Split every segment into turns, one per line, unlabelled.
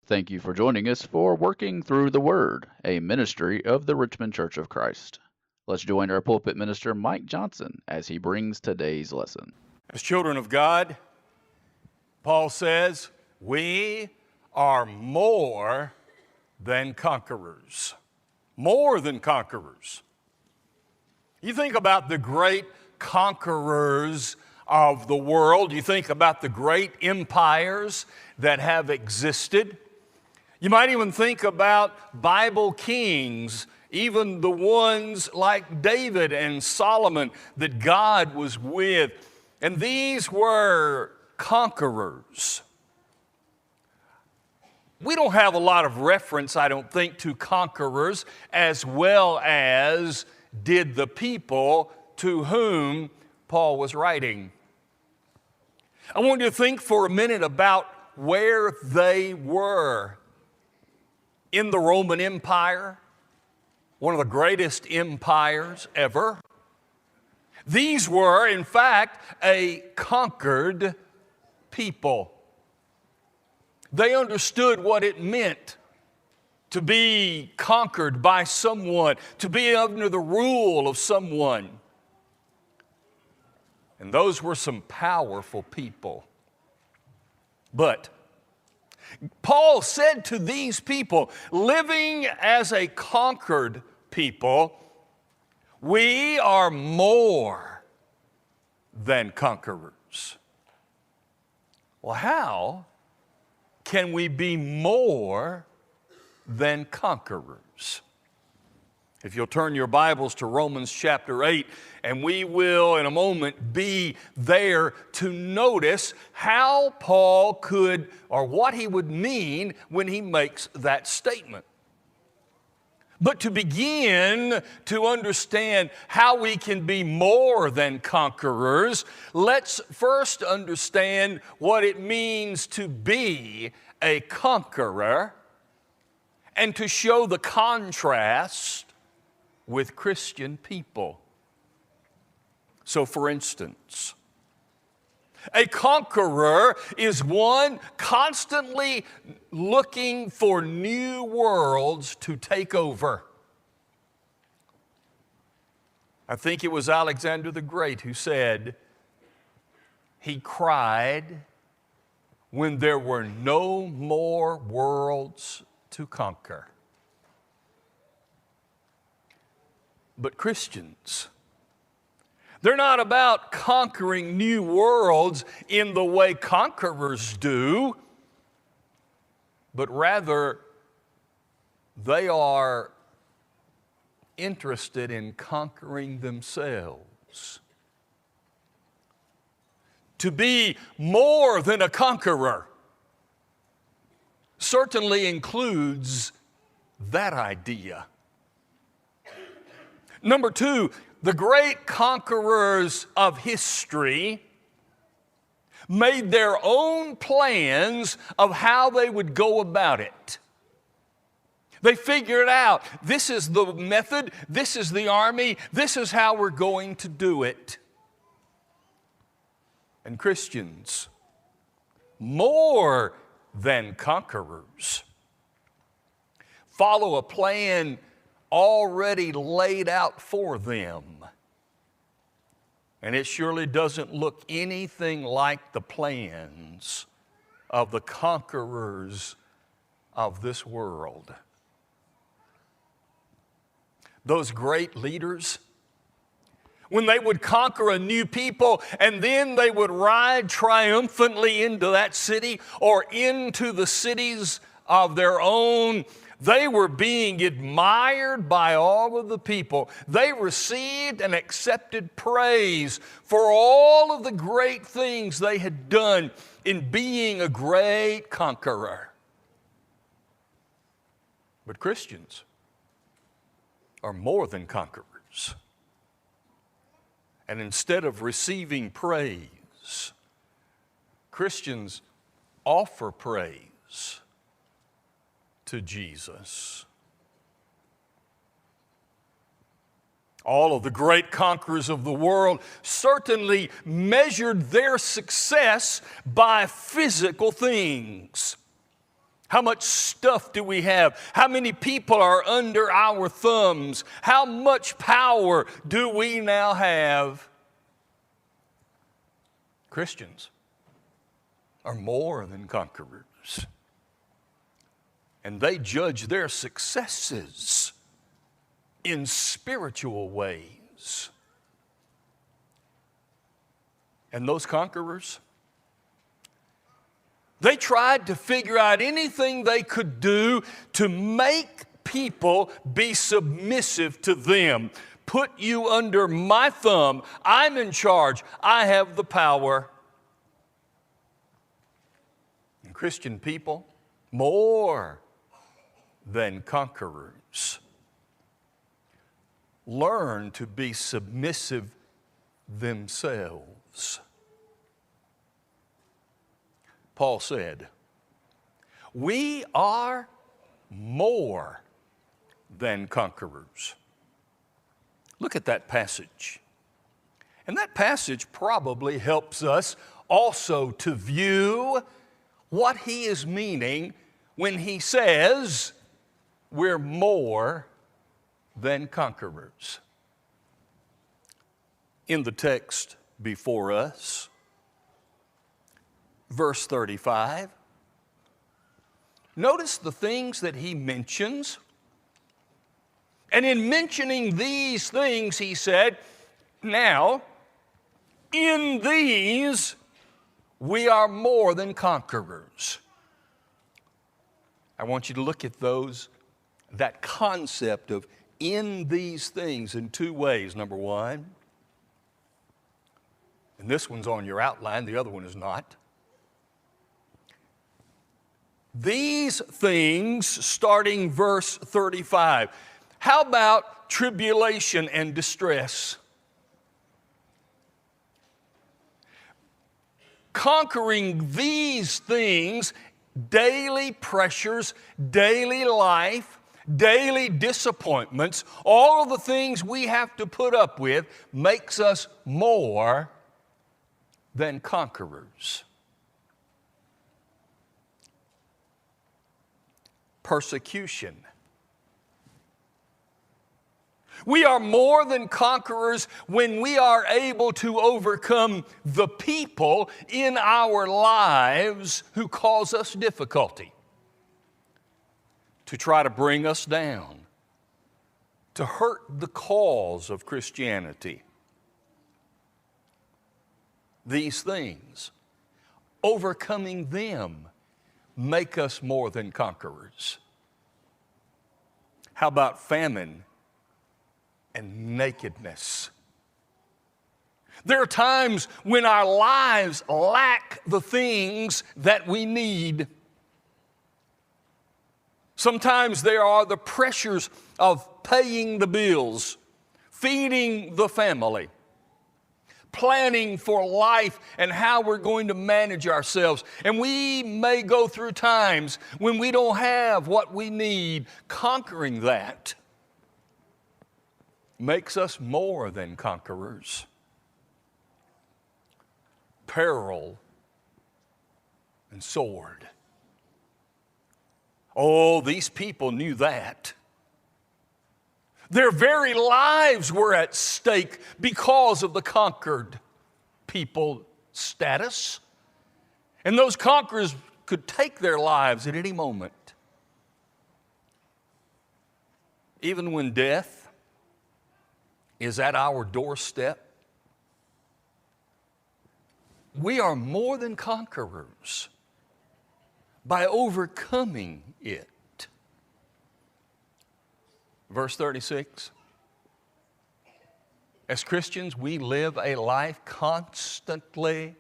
Thank you for joining us for Working Through the Word, a ministry of the Richmond Church of Christ. Let's join our pulpit minister, Mike Johnson, as he brings today's lesson.
As children of God, Paul says, we are more than conquerors. More than conquerors. You think about the great conquerors of the world. You think about the great empires that have existed. You might even think about Bible kings, even the ones like David and Solomon that God was with. And these were conquerors. We don't have a lot of reference, I don't think, to conquerors as well as did the people to whom Paul was writing. I want you to think for a minute about where they were. In the Roman Empire, one of the greatest empires ever. These were, in fact, a conquered people. They understood what it meant to be conquered by someone, to be under the rule of someone. And those were some powerful people. But Paul said to these people, living as a conquered people, we are more than conquerors. Well, how can we be more than conquerors? If you'll turn your Bibles to Romans chapter 8, and we will in a moment be there to notice how Paul could, or what he would mean when he makes that statement. But to begin to understand how we can be more than conquerors, let's first understand what it means to be a conqueror and to show the contrast with Christian people. So, for instance, a conqueror is one constantly looking for new worlds to take over. I think it was Alexander the Great who said he cried when there were no more worlds to conquer. But Christians, they're not about conquering new worlds in the way conquerors do, but rather they are interested in conquering themselves. To be more than a conqueror certainly includes that idea. Number two, the great conquerors of history made their own plans of how they would go about it. They figured out, this is the method, this is the army, this is how we're going to do it. And Christians, more than conquerors, follow a plan already laid out for them. And it surely doesn't look anything like the plans of the conquerors of this world. Those great leaders, when they would conquer a new people and then they would ride triumphantly into that city or into the cities of their own, they were being admired by all of the people. They received and accepted praise for all of the great things they had done in being a great conqueror. But Christians are more than conquerors. And instead of receiving praise, Christians offer praise to Jesus. All of the great conquerors of the world certainly measured their success by physical things. How much stuff do we have? How many people are under our thumbs? How much power do we now have? Christians are more than conquerors. And they judge their successes in spiritual ways. And those conquerors, they tried to figure out anything they could do to make people be submissive to them. Put you under my thumb. I'm in charge. I have the power. And Christian people, more than conquerors, learn to be submissive themselves. Paul said, we are more than conquerors. Look at that passage. And that passage probably helps us also to view what he is meaning when he says we're more than conquerors. In the text before us, verse 35, notice the things that he mentions. And in mentioning these things, he said, now, in these, we are more than conquerors. I want you to look at that concept of in these things in two ways. Number one, and this one's on your outline, the other one is not. These things, starting verse 35. How about tribulation and distress? Conquering these things, daily pressures, daily life, daily disappointments, all of the things we have to put up with makes us more than conquerors. Persecution. We are more than conquerors when we are able to overcome the people in our lives who cause us difficulty, to try to bring us down, to hurt the cause of Christianity. These things, overcoming them, make us more than conquerors. How about famine and nakedness? There are times when our lives lack the things that we need. Sometimes there are the pressures of paying the bills, feeding the family, planning for life and how we're going to manage ourselves. And we may go through times when we don't have what we need. Conquering that makes us more than conquerors. Peril and sword. Oh, these people knew that. Their very lives were at stake because of the conquered people status. And those conquerors could take their lives at any moment. Even when death is at our doorstep, we are more than conquerors by overcoming it. Verse 36, as Christians, we live a life constantly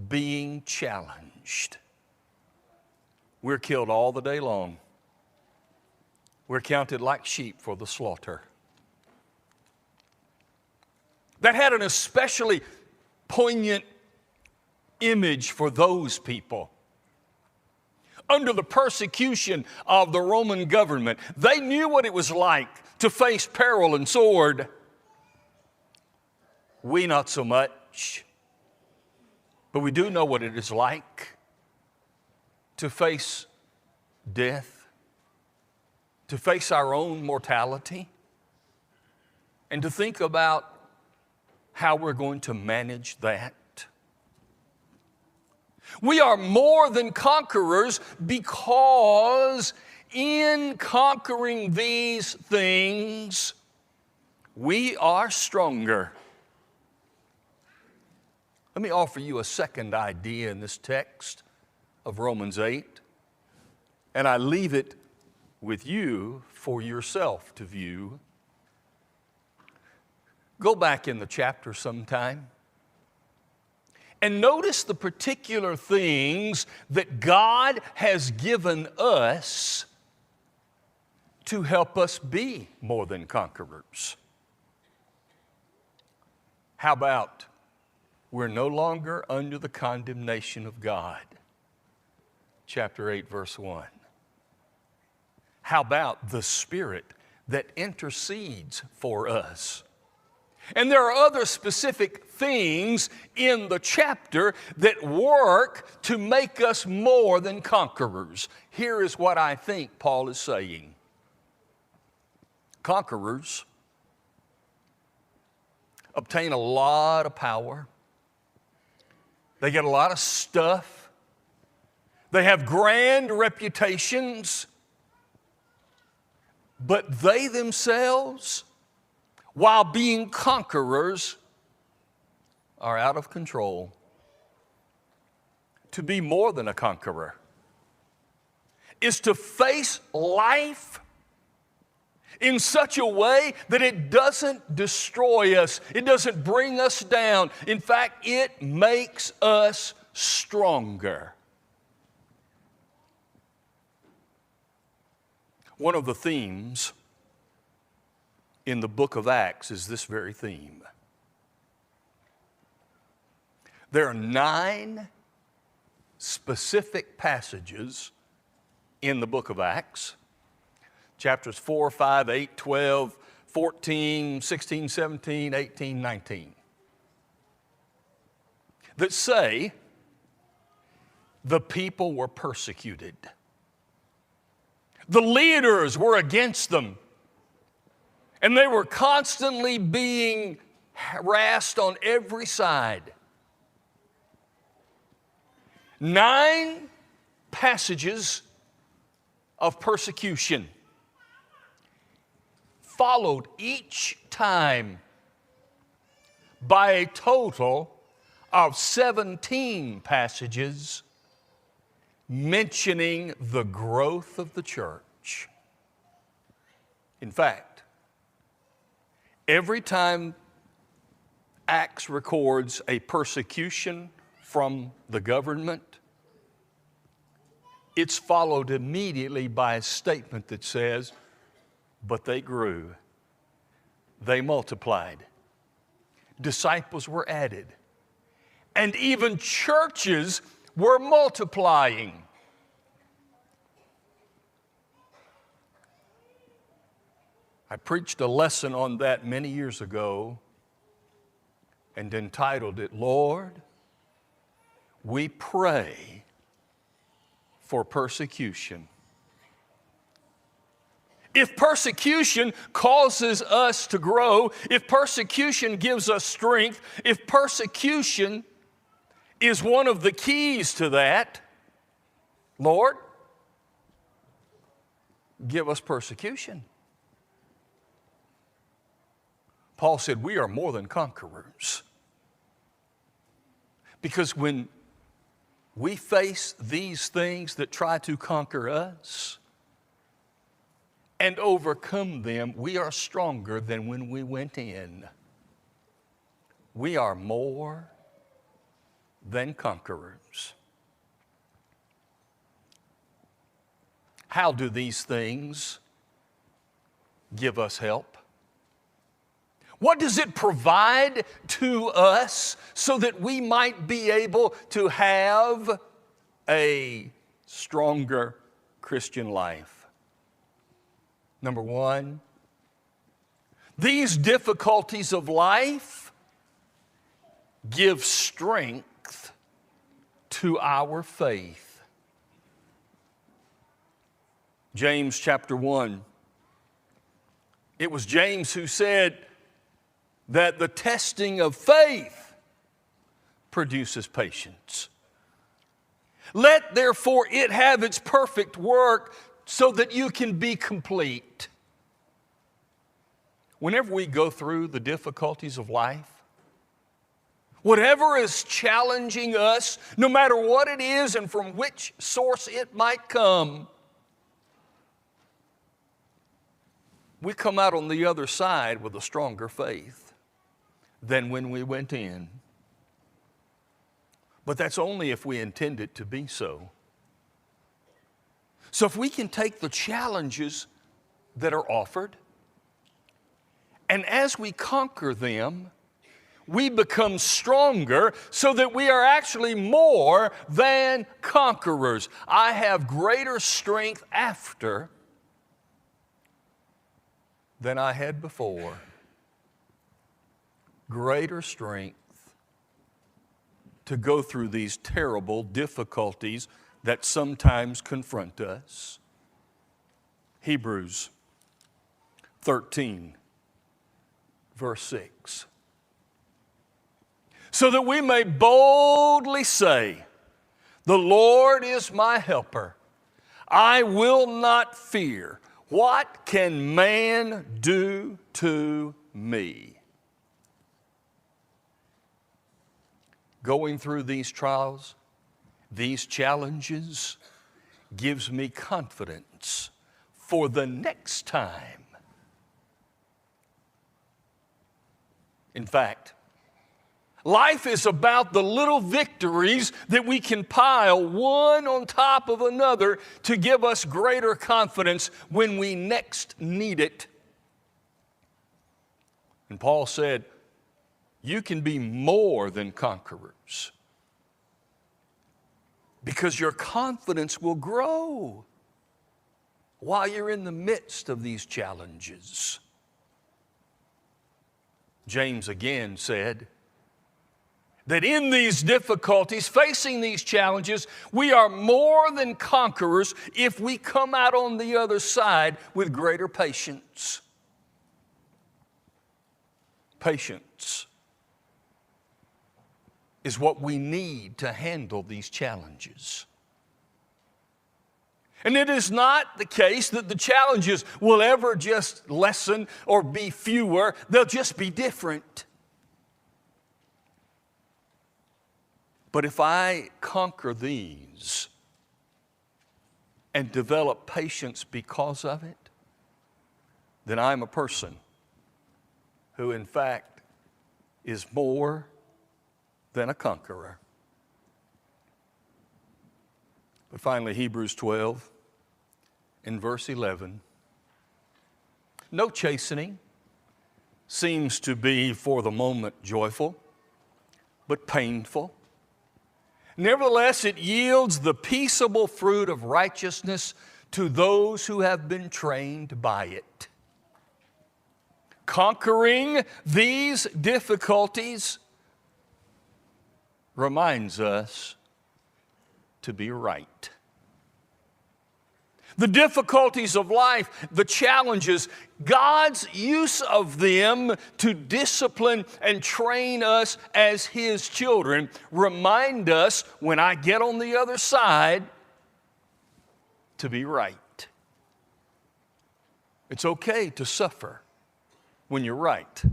being challenged. We're killed all the day long. We're counted like sheep for the slaughter. That had an especially poignant image for those people. Under the persecution of the Roman government, they knew what it was like to face peril and sword. We not so much, but we do know what it is like to face death, to face our own mortality, and to think about how we're going to manage that. We are more than conquerors because in conquering these things, we are stronger. Let me offer you a second idea in this text of Romans 8, and I leave it with you for yourself to view. Go back in the chapter sometime and notice the particular things that God has given us to help us be more than conquerors. How about we're no longer under the condemnation of God? Chapter 8, verse 1. How about the Spirit that intercedes for us? And there are other specific things in the chapter that work to make us more than conquerors. Here is what I think Paul is saying. Conquerors obtain a lot of power. They get a lot of stuff. They have grand reputations. But they themselves, while being conquerors, are out of control. To be more than a conqueror is to face life in such a way that it doesn't destroy us. It doesn't bring us down. In fact, it makes us stronger. One of the themes in the book of Acts is this very theme. There are 9 specific passages in the book of Acts. Chapters 4, 5, 8, 12, 14, 16, 17, 18, 19. That say the people were persecuted. The leaders were against them. And they were constantly being harassed on every side. 9 passages of persecution, followed each time by a total of 17 passages mentioning the growth of the church. In fact, every time Acts records a persecution from the government, it's followed immediately by a statement that says, but they grew, they multiplied, disciples were added, and even churches were multiplying. I preached a lesson on that many years ago and entitled it, Lord, we pray for persecution. If persecution causes us to grow, if persecution gives us strength, if persecution is one of the keys to that, Lord, give us persecution. Paul said, we are more than conquerors. Because when we face these things that try to conquer us and overcome them, we are stronger than when we went in. We are more than conquerors. How do these things give us help? What does it provide to us so that we might be able to have a stronger Christian life? Number one, these difficulties of life give strength to our faith. James chapter 1. It was James who said that the testing of faith produces patience. Let therefore it have its perfect work so that you can be complete. Whenever we go through the difficulties of life, whatever is challenging us, no matter what it is and from which source it might come, we come out on the other side with a stronger faith than when we went in. But that's only if we intend it to be so. So if we can take the challenges that are offered, and as we conquer them, we become stronger so that we are actually more than conquerors. I have greater strength after than I had before. Greater strength to go through these terrible difficulties that sometimes confront us. Hebrews 13, verse 6. So that we may boldly say, the Lord is my helper. I will not fear. What can man do to me? Going through these trials, these challenges, gives me confidence for the next time. In fact, life is about the little victories that we can pile one on top of another to give us greater confidence when we next need it. And Paul said, you can be more than conquerors because your confidence will grow while you're in the midst of these challenges. James again said that in these difficulties, facing these challenges, we are more than conquerors if we come out on the other side with greater patience. Patience is what we need to handle these challenges. And it is not the case that the challenges will ever just lessen or be fewer. They'll just be different. But if I conquer these and develop patience because of it, then I'm a person who in fact is more than a conqueror. But finally, Hebrews 12 in verse 11. No chastening seems to be for the moment joyful, but painful. Nevertheless, it yields the peaceable fruit of righteousness to those who have been trained by it. Conquering these difficulties reminds us to be right. The difficulties of life, the challenges, God's use of them to discipline and train us as His children remind us when I get on the other side to be right. It's okay to suffer when you're right,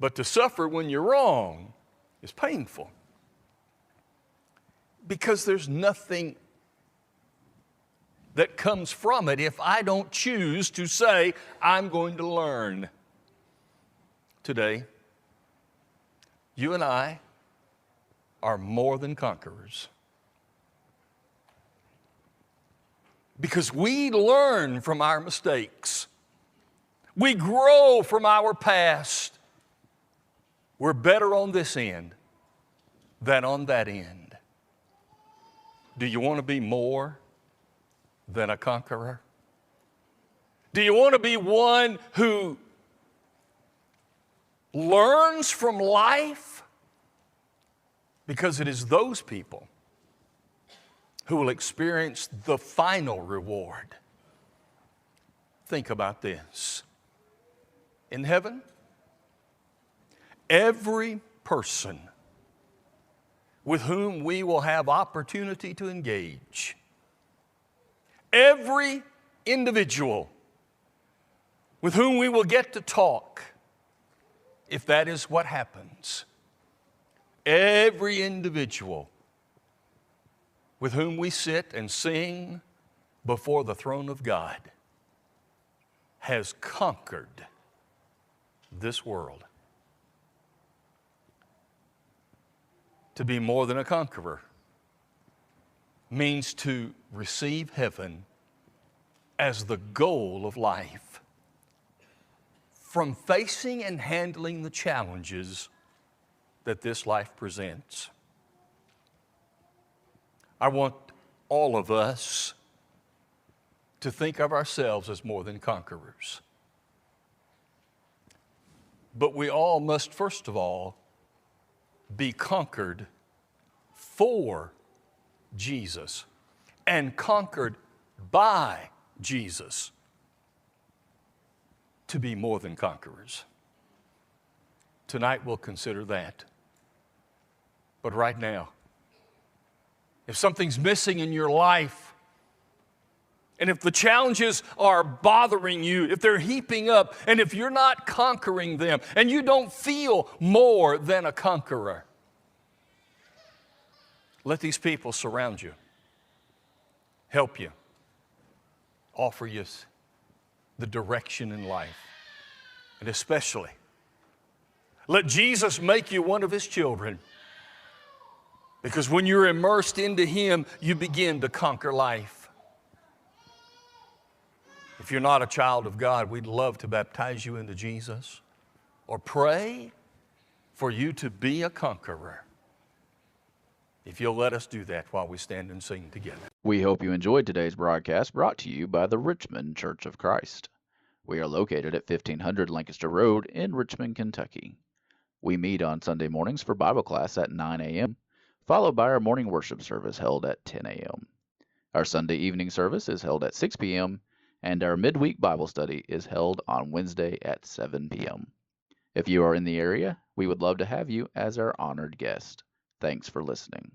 but to suffer when you're wrong is painful because there's nothing that comes from it if I don't choose to say, I'm going to learn. Today, you and I are more than conquerors because we learn from our mistakes. We grow from our past. We're better on this end than on that end. Do you want to be more than a conqueror? Do you want to be one who learns from life? Because it is those people who will experience the final reward. Think about this. In heaven, every person with whom we will have opportunity to engage, every individual with whom we will get to talk, if that is what happens, every individual with whom we sit and sing before the throne of God has conquered this world. To be more than a conqueror means to receive heaven as the goal of life. From facing and handling the challenges that this life presents. I want all of us to think of ourselves as more than conquerors. But we all must, first of all, be conquered for Jesus and conquered by Jesus to be more than conquerors. Tonight we'll consider that. But right now, if something's missing in your life, and if the challenges are bothering you, if they're heaping up, and if you're not conquering them, and you don't feel more than a conqueror, let these people surround you, help you, offer you the direction in life. And especially, let Jesus make you one of His children. Because when you're immersed into Him, you begin to conquer life. If you're not a child of God, we'd love to baptize you into Jesus or pray for you to be a conqueror. If you'll let us do that while we stand and sing together.
We hope you enjoyed today's broadcast brought to you by the Richmond Church of Christ. We are located at 1500 Lancaster Road in Richmond, Kentucky. We meet on Sunday mornings for Bible class at 9 a.m., followed by our morning worship service held at 10 a.m. Our Sunday evening service is held at 6 p.m., and our midweek Bible study is held on Wednesday at 7 p.m. If you are in the area, we would love to have you as our honored guest. Thanks for listening.